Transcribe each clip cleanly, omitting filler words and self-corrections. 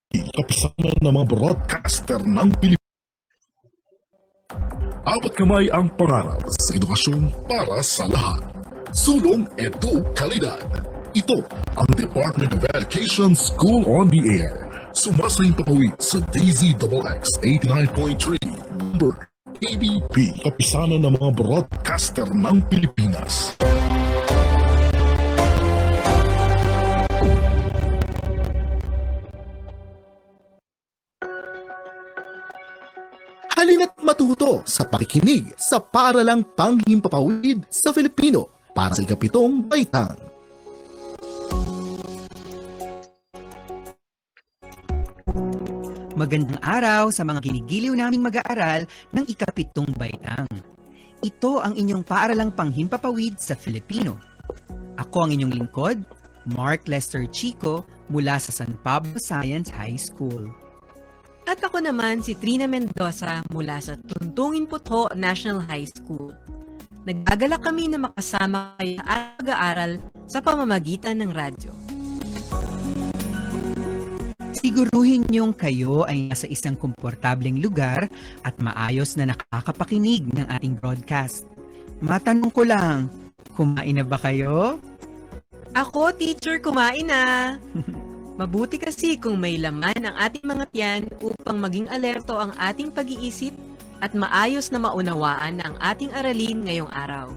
Kapisanan ng mga broadcaster ng Pilipinas. Apat kamay ang pangarap sa edukasyon para sa lahat. Sulong Edu Kalidad. Ito ang Department of Education School on the Air. Sumasayang papawid sa DZXX 89.3 number ABP. Kapisanan ng mga broadcaster ng Pilipinas. Halina't matuto sa pakikinig sa Paaralang Panghimpapawid sa Filipino para sa ikapitong baitang. Magandang araw sa mga ginigiliw naming mag-aaral ng ikapitong baitang. Ito ang inyong paaralang panghimpapawid sa Filipino. Ako ang inyong lingkod, Mark Lester Chico mula sa San Pablo Science High School. At ako naman si Trina Mendoza mula sa Tuntungin Putho National High School. Nagbagalak kami na makasama kayo sa pag-aaral sa pamamagitan ng radyo. Siguruhin niyong kayo ay nasa isang komportableng lugar at maayos na nakakapakinig ng ating broadcast. Matanong ko lang, kumain na ba kayo? Ako, teacher, kumain na! Mabuti kasi kung may laman ang ating mga tiyan upang maging alerto ang ating pag-iisip at maayos na maunawaan ang ating aralin ngayong araw.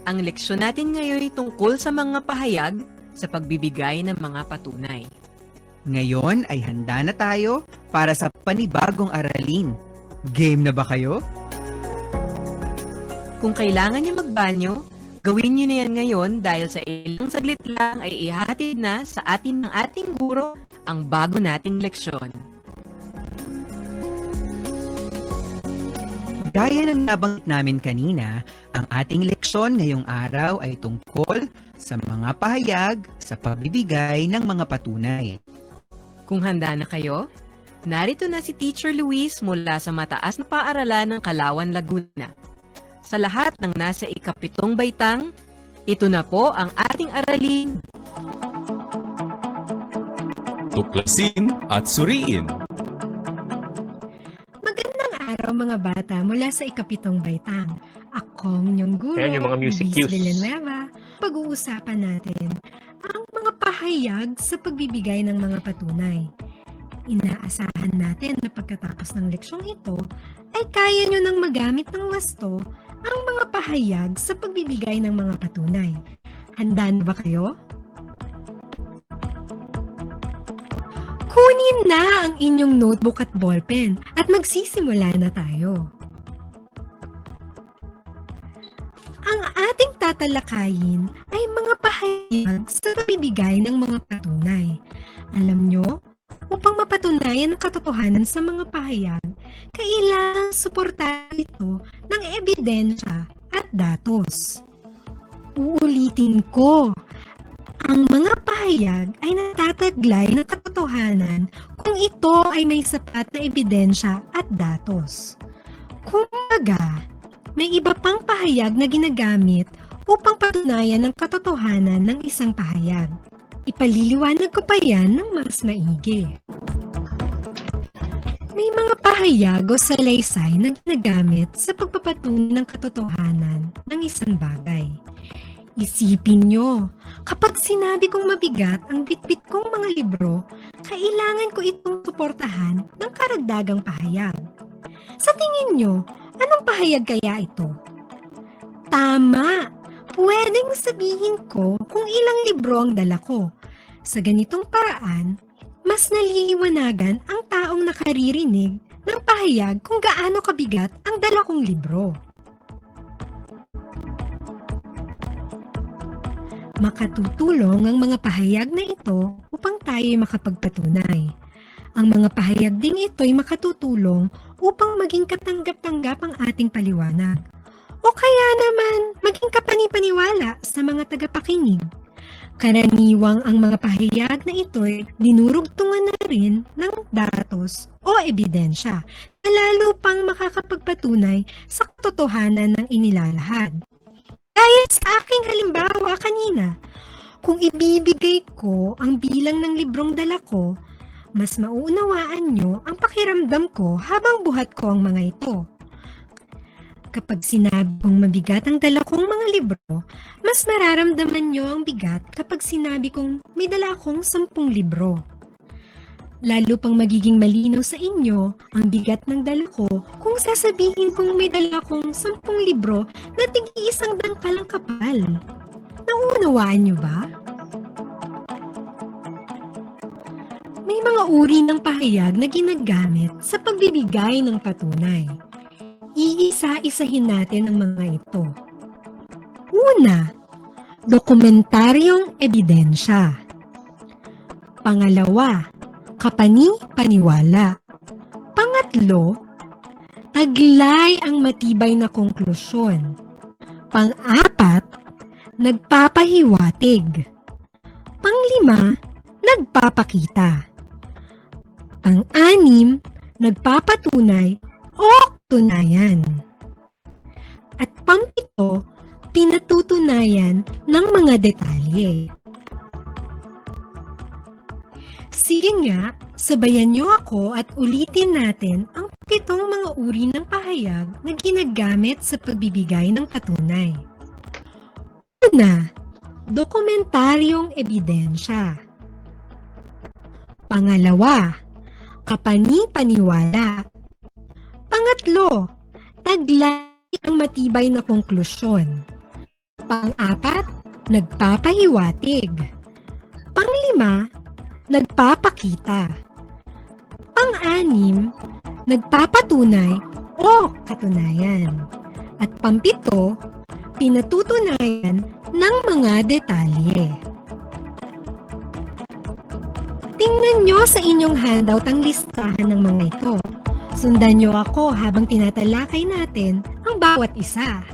Ang leksyon natin ngayon ay tungkol sa mga pahayag sa pagbibigay ng mga patunay. Ngayon ay handa na tayo para sa panibagong aralin. Game na ba kayo? Kung kailangan niyo magbanyo, gawin niyo na yan ngayon dahil sa ilang saglit lang ay ihahatid na sa atin ng ating guro ang bago nating leksyon. Gaya ng nabanggit namin kanina, ang ating leksyon ngayong araw ay tungkol sa mga pahayag sa pagbibigay ng mga patunay. Kung handa na kayo, narito na si Teacher Luis mula sa mataas na paaralan ng Kalawan, Laguna. Sa lahat ng nasa ikapitong baitang, ito na po ang ating aralin. Tuklasin at suriin. Magandang araw mga bata mula sa ikapitong baitang. Ako ang inyong guro, Ayan yung mga music Luis cues. Villanueva. Pag-uusapan natin ang mga pahayag sa pagbibigay ng mga patunay. Inaasahan natin na pagkatapos ng leksyong ito ay kaya nyo nang magamit ng wasto ang mga pahayag sa pagbibigay ng mga patunay. Handa na ba kayo? Kunin na ang inyong notebook at ballpen at magsisimula na tayo. Ang ating tatalakayin ay mga pahayag sa pagbibigay ng mga patunay. Alam nyo, upang mapatunayan ang katotohanan sa mga pahayag, kailangan suportahan ito ng ebidensya at datos. Uulitin ko, ang mga pahayag ay natataglay ng katotohanan kung ito ay may sapat na ebidensya at datos. Kumbaga, may iba pang pahayag na ginagamit upang patunayan ang katotohanan ng isang pahayag. Ipaliliwanag ko pa yan ng mas maigi. May mga pahayag o salaysay na ginagamit sa pagpapatunay ng katotohanan ng isang bagay. Isipin nyo, kapag sinabi kong mabigat ang bitbit kong mga libro, kailangan ko itong suportahan ng karagdagang pahayag. Sa tingin nyo, anong pahayag kaya ito? Tama! Pwedeng sabihin ko kung ilang libro ang dala ko. Sa ganitong paraan, mas naliliwanagan ang taong nakaririnig ng pahayag kung gaano kabigat ang dala kong libro. Makatutulong ang mga pahayag na ito upang tayo'y makapagpatunay. Ang mga pahayag ding ito ay makatutulong upang maging katanggap-tanggap ang ating paliwanag. O kaya naman, maging kapanipaniwala sa mga tagapakinig. Karaniwang ang mga pahayag na ito ay dinurugtungan na rin ng datos o ebidensya na lalo pang makakapagpatunay sa katotohanan ng inilalahad. Gaya sa aking halimbawa kanina, kung ibibigay ko ang bilang ng librong dala ko, mas mauunawaan nyo ang pakiramdam ko habang buhat ko ang mga ito. Kapag sinabi kong mabigat ang dala kong mga libro, mas mararamdaman nyo ang bigat kapag sinabi kong may dala akong 10 libro. Lalo pang magiging malinaw sa inyo ang bigat ng dala ko kung sasabihin kong may dala akong 10 libro na tig-iisang dangkal ang kapal. Nauunawaan nyo ba? May mga uri ng pahayag na ginagamit sa pagbibigay ng patunay. Iisa-isahin natin ang mga ito. Una, dokumentaryong ebidensya. Pangalawa, kapani-paniwala. Pangatlo, taglay ang matibay na konklusyon. Pang-apat, nagpapahiwatig. Panglima, nagpapakita. Pang-anim, nagpapatunay o tunayan. At pang-pito, pinatutunayan ng mga detalye. Sige nga, sabayan niyo ako at ulitin natin ang pitong mga uri ng pahayag na ginagamit sa pagbibigay ng patunay. Una, dokumentaryong ebidensya. Pangalawa, kapani-paniwala. Pangatlo, taglay ang matibay na konklusyon. Pang-apat, nagpapahiwatig. Panglima, nagpapakita. Pang-anim, nagpapatunay o katunayan. At pang-pito, pinatutunayan ng mga detalye. Tingnan nyo sa inyong handout ang listahan ng mga ito. Sundan nyo ako habang tinatalakay natin ang bawat isa.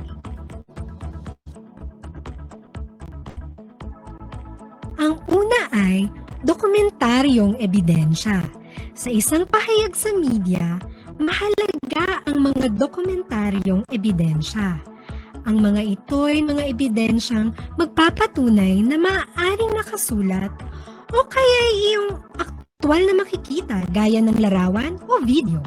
Ang una ay dokumentaryong ebidensya. Sa isang pahayag sa media, mahalaga ang mga dokumentaryong ebidensya. Ang mga ito ay mga ebidensyang magpapatunay na maaaring nakasulat o kaya iyong aktwal na makikita gaya ng larawan o video.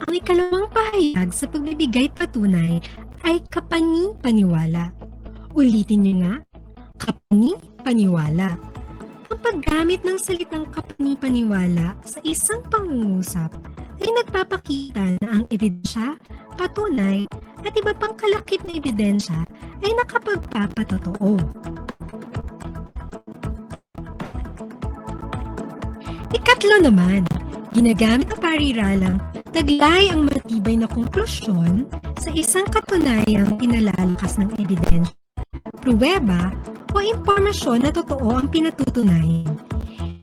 Ang ikalawang pahayag sa pagbibigay patunay ay kapani-paniwala. Ulitin niyo nga, kapani-paniwala. Ang paggamit ng salitang kapani-paniwala sa isang pangungusap ay nagpapakita na ang ebidensya, patunay, at iba pang kalakip na ebidensya ay nakapagpapatotoo. Ikatlo naman, ginagamit ang pariralang taglay ang matibay na konklusyon sa isang katunayang pinalalakas ng ebidensya, pruweba o impormasyon na totoo ang pinatutunayan.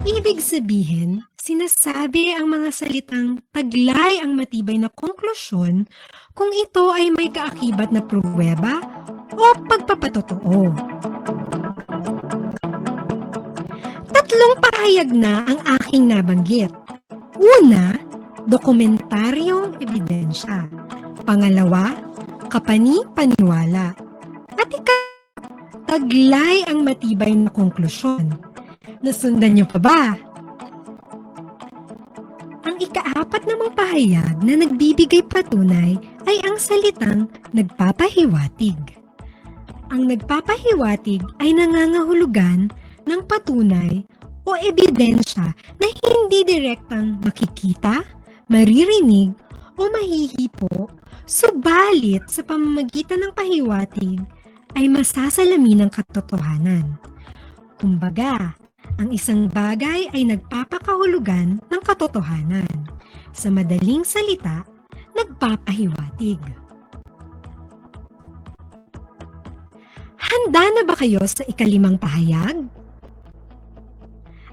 Ibig sabihin, sinasabi ang mga salitang taglay ang matibay na konklusyon kung ito ay may kaakibat na pruweba o pagpapatotoo. Tatlong pahayag na ang aking nabanggit. Una, dokumentaryong ebidensya. Pangalawa, kapani-paniwala. At taglay ang matibay na konklusyon. Nasundan niyo pa ba? Ang ikaapat namang pahayag na nagbibigay patunay ay ang salitang nagpapahiwatig. Ang nagpapahiwatig ay nangangahulugan ng patunay o ebidensya na hindi direktang makikita, maririnig o mahihipo, subalit sa pamamagitan ng pahiwatig ay masasalamin ng katotohanan. Kumbaga, ang isang bagay ay nagpapakahulugan ng katotohanan. Sa madaling salita, nagpapahiwatig. Handa na ba kayo sa ikalimang pahayag?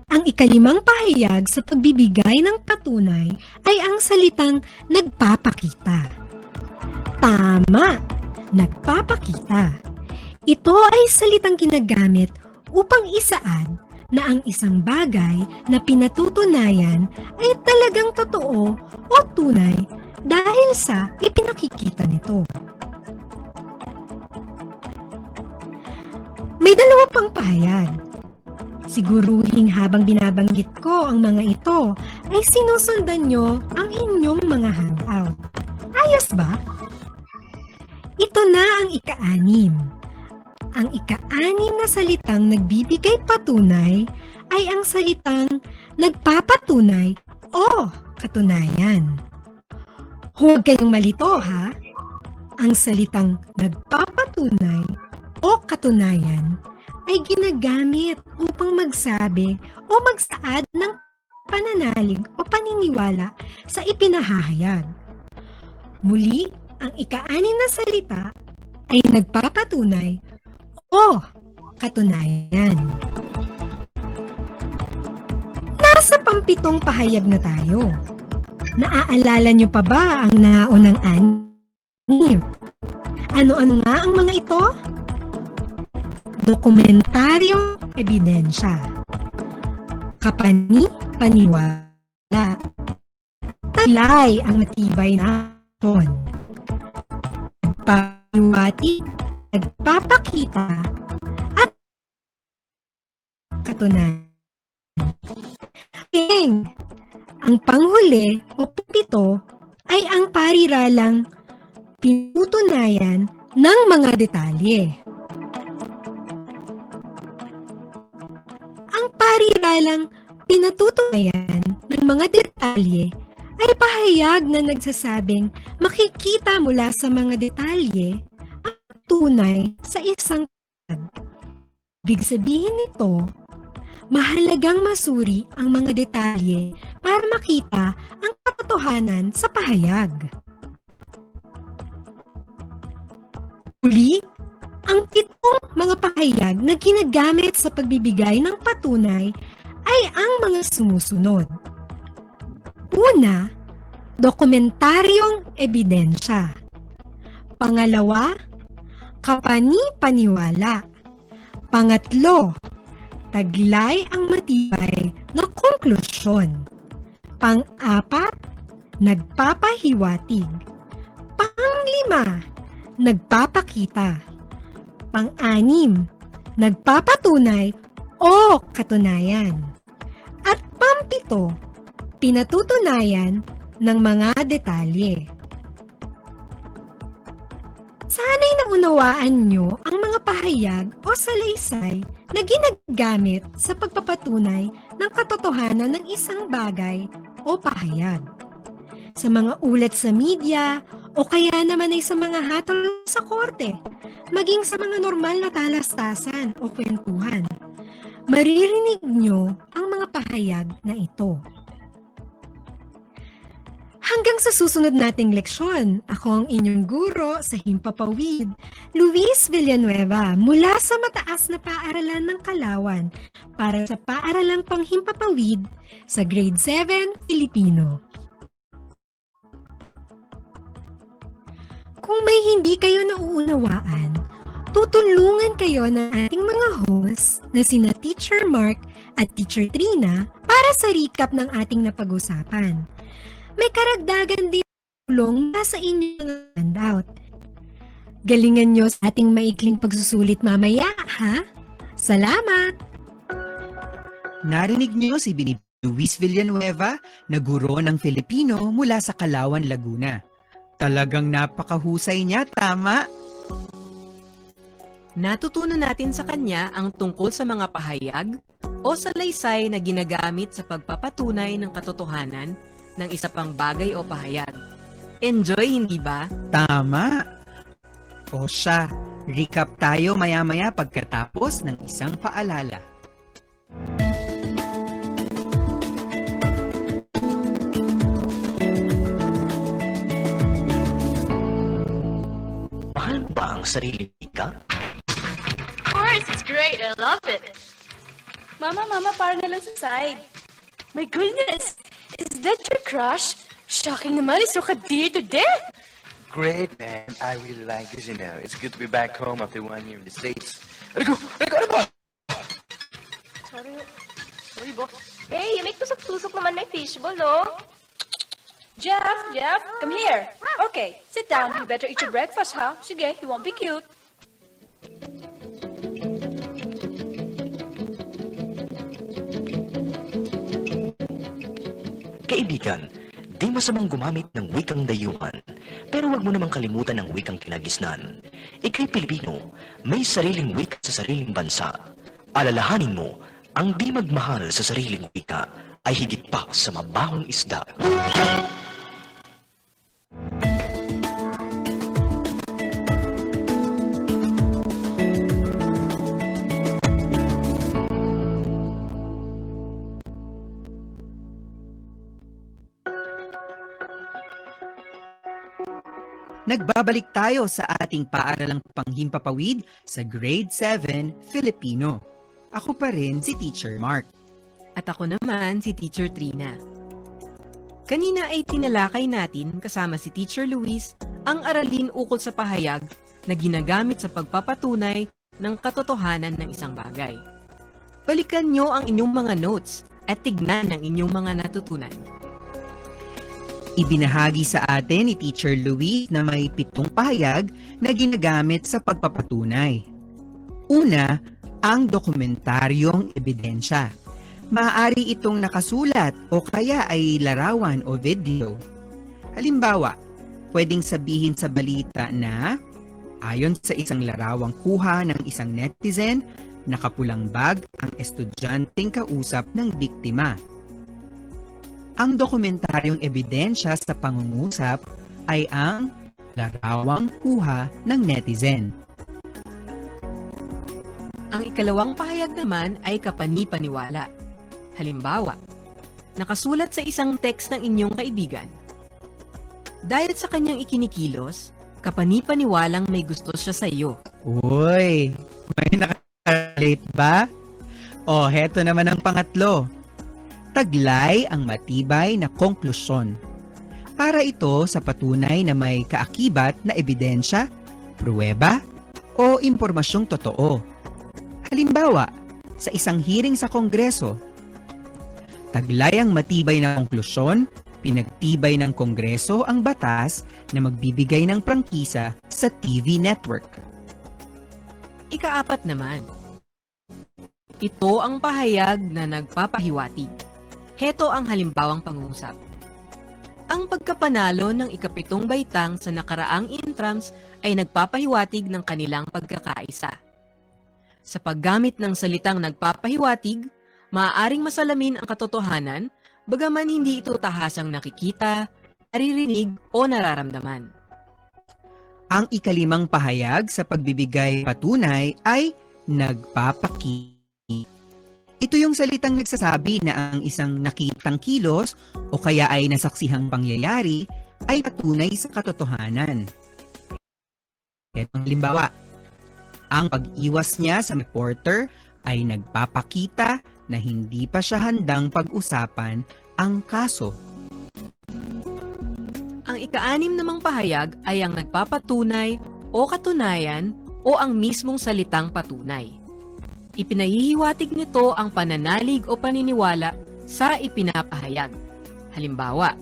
Ang ikalimang pahayag sa pagbibigay ng patunay ay ang salitang nagpapakita. Tama! Nagpapakita. Ito ay salitang ginagamit upang isaad na ang isang bagay na pinatutunayan ay talagang totoo o tunay dahil sa ipinakikita nito. May dalawa pang pahayag. Siguruhing habang binabanggit ko ang mga ito ay sinusundan nyo ang inyong mga handout. Ayos ba? Ito na ang ika-6. Ang ika-6 na salitang nagbibigay patunay ay ang salitang nagpapatunay o katunayan. Huwag kayong malito ha. Ang salitang nagpapatunay o katunayan ay ginagamit upang magsabi o magsaad ng pananalig o paniniwala sa ipinahahayag. Muli, ang ika-6 na salita ay nagpapatunay o katunayan. Nasa pampitong pahayag na tayo. Naaalala nyo pa ba ang naunang 6? Ano-ano nga ang mga ito? Dokumentaryong ebidensya. Kapani-paniwala. Talay ang matibay na ton. Nagpapahiwatig, nagpapakita, at katunayan. Ang panghuli o pito ay ang pariralang pinutunayan ng mga detalye. Ang pariralang pinatutunayan ng mga detalye ay pahayag na nagsasabing makikita mula sa mga detalye ang tunay sa isang pahayag. Ibig sabihin nito, mahalagang masuri ang mga detalye para makita ang katotohanan sa pahayag. Uli, ang 7 mga pahayag na ginagamit sa pagbibigay ng patunay ay ang mga sumusunod. Una, dokumentaryong ebidensya. Pangalawa, kapani-paniwala. Pangatlo, taglay ang matibay na konklusyon. Pang-4, nagpapahiwatig. Pang-5, nagpapakita. Pang-6, nagpapatunay o katunayan. At pang-7, pinatutunayan ng mga detalye. Sana'y naunawaan nyo ang mga pahayag o salaysay na ginagamit sa pagpapatunay ng katotohanan ng isang bagay o pahayag. Sa mga ulat sa media o kaya naman ay sa mga hatol sa korte, maging sa mga normal na talastasan o kwentuhan. Maririnig nyo ang mga pahayag na ito. Hanggang sa susunod nating leksyon, ako ang inyong guro sa Himpapawid, Luis Villanueva, mula sa Mataas na Paaralan ng Kalawan para sa Paaralang Panghimpapawid sa Grade 7, Filipino. Kung may hindi kayo nauunawaan, tutulungan kayo ng ating mga hosts na sina Teacher Mark at Teacher Trina para sa recap ng ating napag-usapan. May karagdagan din tulong na sa inyong handout. Galingan nyo sa ating maikling pagsusulit mamaya, ha? Salamat! Narinig niyo si Binib Luis Villanueva na guro ng Filipino mula sa Kalawan, Laguna. Talagang napakahusay niya, tama? Natutunan natin sa kanya ang tungkol sa mga pahayag o salaysay na ginagamit sa pagpapatunay ng katotohanan ng isa pang bagay o pahayag. Enjoy, hindi ba? Tama! O siya, recap tayo maya-maya pagkatapos ng isang paalala. Mahal mo ba ang sarili ka? Of course, it's great. I love it. Mama, para na lang sa side. My goodness! Is that your crush? Shocking naman, it's so kadir to death! Great, man. I really like this, you know. It's good to be back home after 1 year in the States. Ano ba? Sorry, boss. Hey, may tusok-tusok naman may fishbowl, no? Jeff, come here. Okay, sit down. You better eat your breakfast, huh? Sige, you won't be cute. Kaibigan, di masamang gumamit ng wikang dayuhan, pero huwag mo namang kalimutan ang wikang kinagisnan. Ika'y Pilipino, may sariling wika sa sariling bansa. Alalahanin mo, ang di magmahal sa sariling wika ay higit pa sa mabahong isda. Nagbabalik tayo sa ating paaralang panghimpapawid sa Grade 7 Filipino. Ako pa rin si Teacher Mark. At ako naman si Teacher Trina. Kanina ay tinalakay natin kasama si Teacher Luis ang aralin ukol sa pahayag na ginagamit sa pagpapatunay ng katotohanan ng isang bagay. Balikan nyo ang inyong mga notes at tignan ang inyong mga natutunan. Ibinahagi sa atin ni Teacher Luis na may 7 pahayag na ginagamit sa pagpapatunay. Una, ang dokumentaryong ebidensya. Maaari itong nakasulat o kaya ay larawan o video. Halimbawa, pwedeng sabihin sa balita na ayon sa isang larawang kuha ng isang netizen, nakapulang bag ang estudyanteng kausap ng biktima. Ang dokumentaryong ebidensya sa pangungusap ay ang larawang kuha ng netizen. Ang ikalawang pahayag naman ay kapani-paniwala. Halimbawa, nakasulat sa isang text ng inyong kaibigan. Dahil sa kanyang ikinikilos, kapani-paniwalang may gusto siya sa iyo. Uy, may nakalate ba? O, heto naman ang pangatlo. Taglay ang matibay na konklusyon. Para ito sa patunay na may kaakibat na ebidensya, pruweba, o impormasyong totoo. Halimbawa, sa isang hearing sa Kongreso, taglay ang matibay na konklusyon, pinagtibay ng Kongreso ang batas na magbibigay ng prangkisa sa TV network. Ikaapat naman. Ito ang pahayag na nagpapahiwatig. Heto ang halimbawang pangungusap. Ang pagkapanalo ng ika-7 baitang sa nakaraang intrams ay nagpapahiwatig ng kanilang pagkakaisa. Sa paggamit ng salitang nagpapahiwatig, maaaring masalamin ang katotohanan, bagaman hindi ito tahasang nakikita, naririnig o nararamdaman. Ang ikalimang pahayag sa pagbibigay patunay ay nagpapakita. Ito yung salitang nagsasabi na ang isang nakitang kilos o kaya ay nasaksihang pangyayari ay patunay sa katotohanan. Itong halimbawa, ang pag-iwas niya sa reporter ay nagpapakita na hindi pa siya handang pag-usapan ang kaso. Ang ika-6 namang pahayag ay ang nagpapatunay o katunayan o ang mismong salitang patunay. Ipinahihiwatig nito ang pananalig o paniniwala sa ipinapahayag. Halimbawa,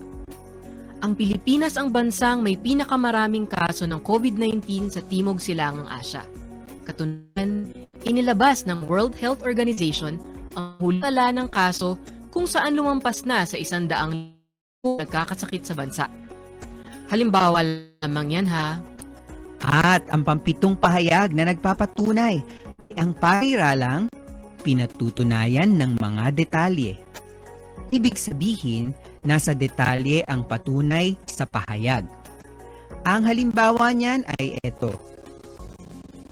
ang Pilipinas ang bansang may pinakamaraming kaso ng COVID-19 sa Timog Silangang Asya. Katunayan, inilabas ng World Health Organization ang hulala ng kaso kung saan lumampas na sa 100,000 nagkakasakit sa bansa. Halimbawa lamang yan ha. At ang pampitong pahayag na nagpapatunay ang pairalang pinatutunayan ng mga detalye. Ibig sabihin, nasa detalye ang patunay sa pahayag. Ang halimbawa niyan ay ito.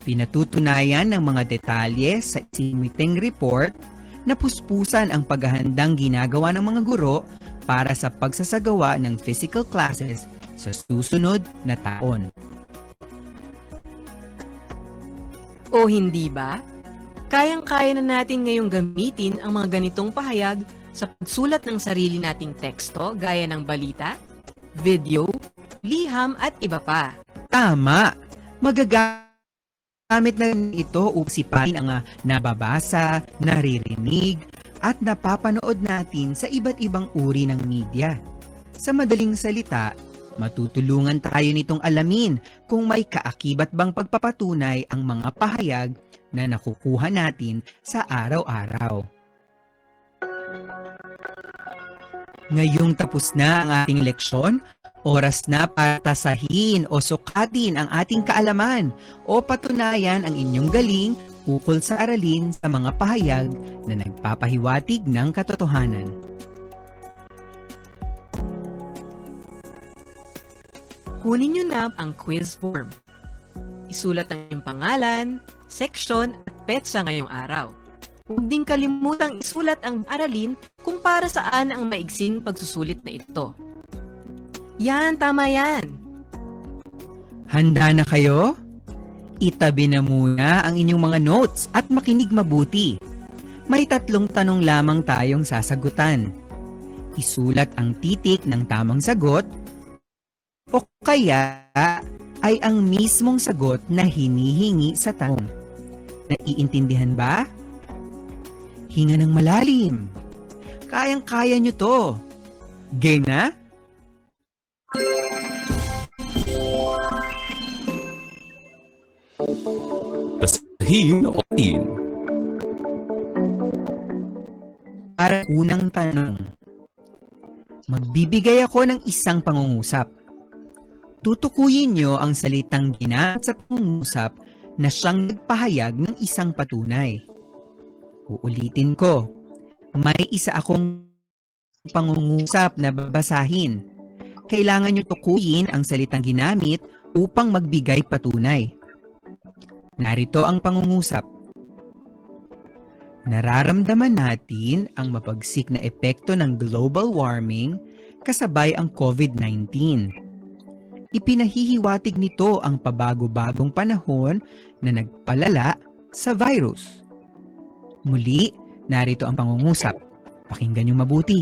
Pinatutunayan ng mga detalye sa isiniting report na puspusan ang paghahandang ginagawa ng mga guro para sa pagsasagawa ng physical classes sa susunod na taon. O hindi ba? Kayang-kaya na natin ngayong gamitin ang mga ganitong pahayag sa pagsulat ng sarili nating teksto gaya ng balita, video, liham at iba pa. Tama! Magagamit na ito usipain ang nababasa, naririnig, at napapanood natin sa iba't ibang uri ng media. Sa madaling salita, matutulungan tayo nitong alamin kung may kaakibat bang pagpapatunay ang mga pahayag na nakukuha natin sa araw-araw. Ngayong tapos na ang ating leksyon, oras na para tasahin o sukatin ang ating kaalaman o patunayan ang inyong galing ukol sa aralin sa mga pahayag na nagpapahiwatig ng katotohanan. Kunin nyo na ang quiz form. Isulat ang inyong pangalan, seksyon at petsa ngayong araw. Huwag din kalimutang isulat ang aralin kung para saan ang maigsing pagsusulit na ito. Yan, tama yan. Handa na kayo? Itabi na muna ang inyong mga notes at makinig mabuti. May 3 tanong lamang tayong sasagutan. Isulat ang titik ng tamang sagot o kaya ay ang mismong sagot na hinihingi sa tanong. Naiintindihan ba? Hinga ng malalim. Kayang-kaya nyo to. Game na? Tasahin o atin. Para unang tanong. Magbibigay ako ng isang pangungusap. Tutukuyin nyo ang salitang ginamit sa pangungusap na siyang nagpahayag ng isang patunay. Uulitin ko. May isa akong pangungusap na babasahin. Kailangan nyo tukuyin ang salitang ginamit upang magbigay patunay. Narito ang pangungusap. Nararamdaman natin ang mabagsik na epekto ng global warming kasabay ang COVID-19. Ipinahihiwatig nito ang pabago-bagong panahon na nagpalala sa virus. Muli, narito ang pangungusap. Pakinggan niyo mabuti.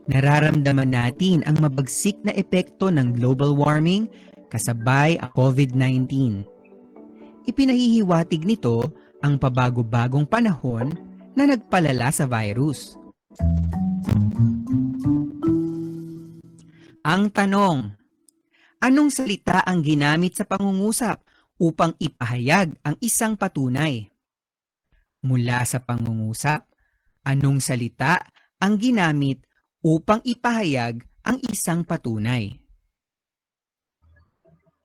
Nararamdaman natin ang mabagsik na epekto ng global warming kasabay ang COVID-19. Ipinahihiwatig nito ang pabago-bagong panahon na nagpalala sa virus. Ang tanong, anong salita ang ginamit sa pangungusap upang ipahayag ang isang patunay? Mula sa pangungusap, anong salita ang ginamit upang ipahayag ang isang patunay?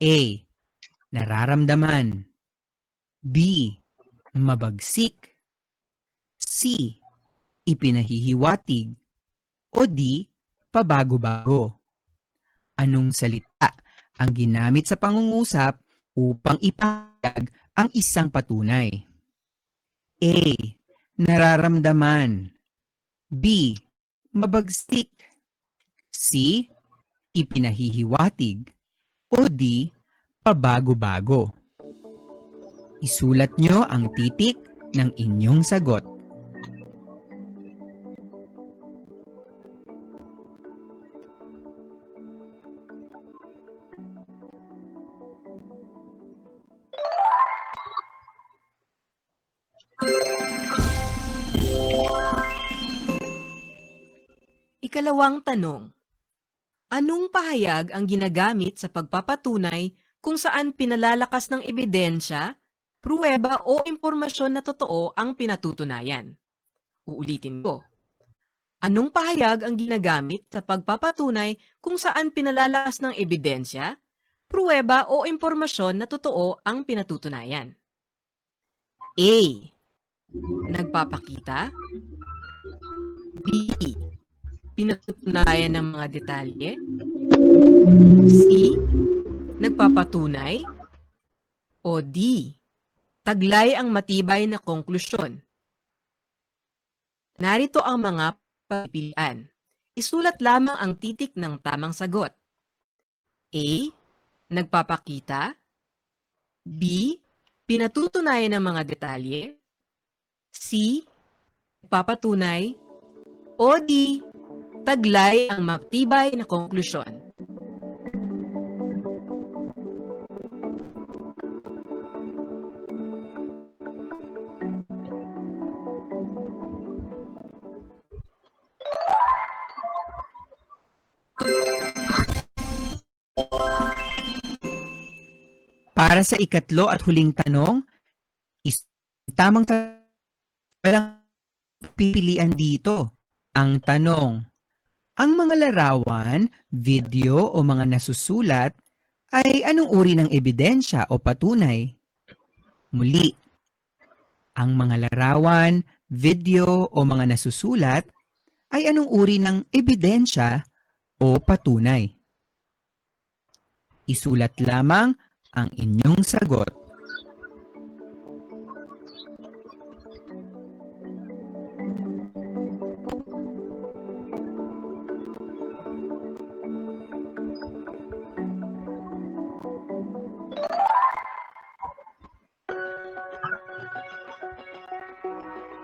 A. Nararamdaman. B. Mabagsik. C. Ipinahihiwatig. O D. Pabago-bago. Anong salita ang ginamit sa pangungusap upang ipahayag ang isang patunay? A. Nararamdaman. B. Mabagsik. C. Ipinahihiwatig. O D. Pabago-bago. Isulat nyo ang titik ng inyong sagot. Ikalawang tanong. Anong pahayag ang ginagamit sa pagpapatunay kung saan pinalalakas ng ebidensya, pruweba o impormasyon na totoo ang pinatutunayan? Uulitin ko. Anong pahayag ang ginagamit sa pagpapatunay kung saan pinalalakas ng ebidensya, pruweba o impormasyon na totoo ang pinatutunayan? A. Nagpapakita. B. Pinatutunayan ng mga detalye. C. Nagpapatunay. O D. Taglay ang matibay na konklusyon. Narito ang mga pagpilian. Isulat lamang ang titik ng tamang sagot. A. Nagpapakita. B. Pinatutunayan ng mga detalye. C. Nagpapatunay. O D. Taglay ang matibay na konklusyon. Para sa ikatlo at huling tanong, tamang walang pipilian dito. Ang tanong, Ang mga larawan, video o mga nasusulat ay anong uri ng ebidensya o patunay? Muli, ang mga larawan, video o mga nasusulat ay anong uri ng ebidensya o patunay? Isulat lamang ang inyong sagot.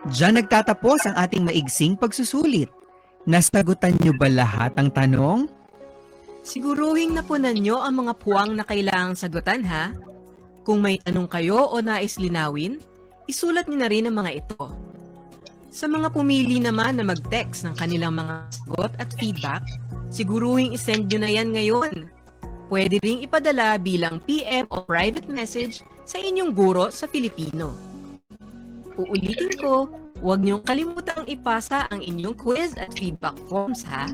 Diyan nagtatapos ang ating maigsing pagsusulit. Nasagutan niyo ba lahat ang tanong? Siguruhing napunan nyo ang mga puwang na kailangang sagutan ha. Kung may tanong kayo o nais linawin, isulat niyo na rin ang mga ito. Sa mga pumili naman na mag-text ng kanilang mga sagot at feedback, siguruhing isend nyo na yan ngayon. Pwede ring ipadala bilang PM o private message sa inyong guro sa Filipino. Uulitin ko, huwag niyong kalimutang ipasa ang inyong quiz at feedback forms ha.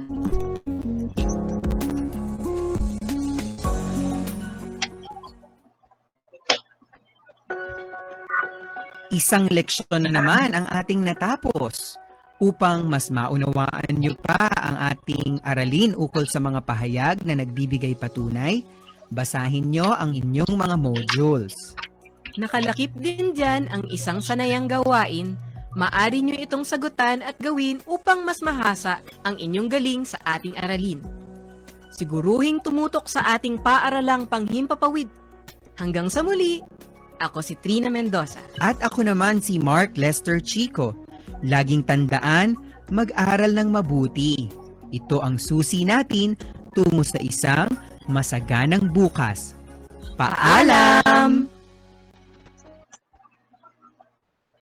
Isang leksyon na naman ang ating natapos. Upang mas maunawaan niyo pa ang ating aralin ukol sa mga pahayag na nagbibigay patunay, basahin niyo ang inyong mga modules. Nakalakip din dyan ang isang sanayang gawain. Maari nyo itong sagutan at gawin upang mas mahasa ang inyong galing sa ating aralin. Siguruhing tumutok sa ating paaralang panghimpapawid. Hanggang sa muli, ako si Trina Mendoza. At ako naman si Mark Lester Chico. Laging tandaan, mag-aral ng mabuti. Ito ang susi natin tungo sa isang masaganang bukas. Paalam!